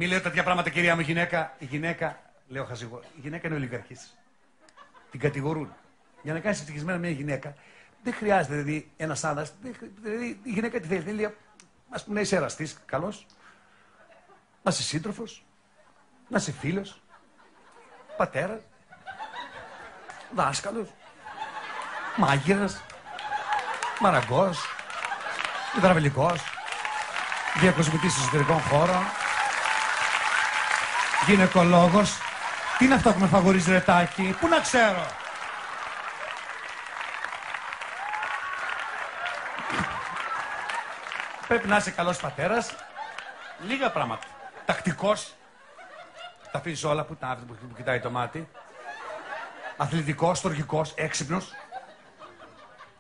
Μη λέω τέτοια πράγματα, κυρία μου, η γυναίκα, λέω χαζηγό, η γυναίκα είναι ολιγαρχής. Την κατηγορούν. Για να κάνεις ευτυχισμένα μια γυναίκα, δεν χρειάζεται δηλαδή ένας άντρας. Δηλαδή η γυναίκα τι θέλει, θέλει ας πούμε να είσαι εραστής, καλός, να είσαι σύντροφος, να είσαι φίλος, πατέρας, δάσκαλος, μάγειρας, μαραγκός, υδραυλικός, διακοσμητής εσωτερικών χώρων, γυναικολόγος. Τι είναι αυτό που με φαγορίζει, ρετάκι, πού να ξέρω. Πρέπει να είσαι καλός πατέρας, λίγα πράγματα. Τακτικός, τα αφήσεις όλα που κοιτάει το μάτι. Αθλητικός, στοργικός, έξυπνος.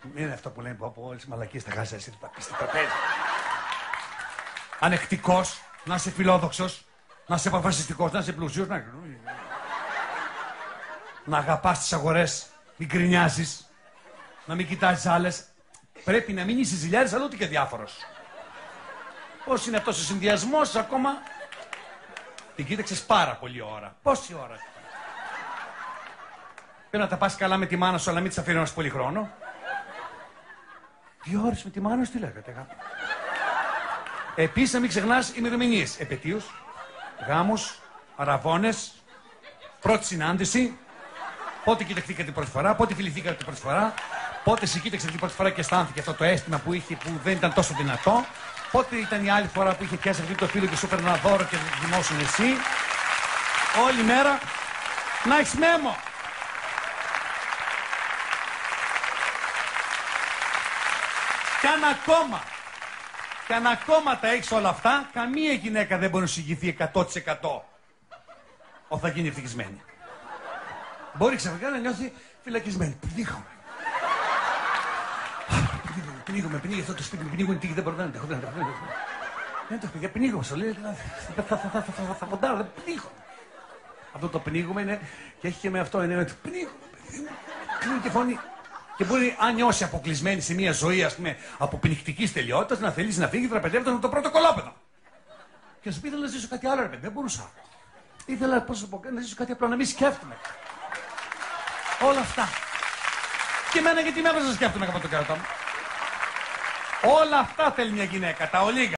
Μην είναι αυτό που λένε από όλες τις μαλακίες τα χάσεις εσύ, τα πεις στην τραπέζι. Ανεκτικός, να είσαι φιλόδοξος, να είσαι αποφασιστικός, να είσαι πλούσιος, να αγαπάς τις αγορές, μην γκρινιάζεις, να μην κοιτάζεις άλλες. Πρέπει να μην είσαι ζηλιάρης, αλλά ούτε και διάφορος. Πώς είναι αυτός ο συνδυασμός ακόμα. Την κοίταξες πάρα πολλή ώρα. Πόση ώρα. Πρέπει να τα πας καλά με τη μάνα σου, αλλά μην της αφιερώνεις πολύ χρόνο. 2 ώρες με τη μάνα σου, τι λέγατε, αγάπη. Επίσης, να μην ξεχνάς ημερομηνίες. Επετείους, γάμους, αραβώνες, πρώτη συνάντηση. Πότε κοιταχτήκατε την πρώτη φορά, πότε φιληθήκατε την πρώτη φορά. Πότε σε κοίταξε την πρώτη φορά και αισθάνθηκε αυτό το αίσθημα που είχε, που δεν ήταν τόσο δυνατό. Πότε ήταν η άλλη φορά που είχε πιάσει αυτό το φίλο και σου έπαιρνε ένα δώρο και δημόσιον εσύ. Όλη μέρα να έχεις μέμο. Κι αν ακόμα τα έχεις όλα αυτά, καμία γυναίκα δεν μπορεί να σου ηγηθεί 100% ότι θα γίνει ευτυχισμένη. Μπορεί ξαφνικά να νιώθει φυλακισμένη. Πνίγομαι, αυτό το σπίτι μου, πνίγω την τύχη, δεν μπορώ να αντέχω. Δεν το παιδιά, πνίγομαι, σου λέει, θα ποντάρω, δεν πνίγομαι. Αυτό το πνίγομαι είναι, και έχει και με αυτό, είναι ότι πνίγομαι, παιδί μου, κλείνει και φωνή. Και μπορεί, αν νιώσει αποκλεισμένη σε μια ζωή, ας πούμε, αποπνικτικής τελειότητας, να θελήσει να φύγει δραπετεύοντας με το πρώτο κολόπεδο. Και να σου πει, ήθελα να ζήσω κάτι άλλο, ρε παιδί, δεν μπορούσα. Ήθελα, πώς να πω, να ζήσω κάτι απλό, να μην σκέφτομαι. Όλα αυτά. Και εμένα γιατί με έβαζα να σκέφτομαι από το κερατό μου. Όλα αυτά θέλει μια γυναίκα, τα ολίγα.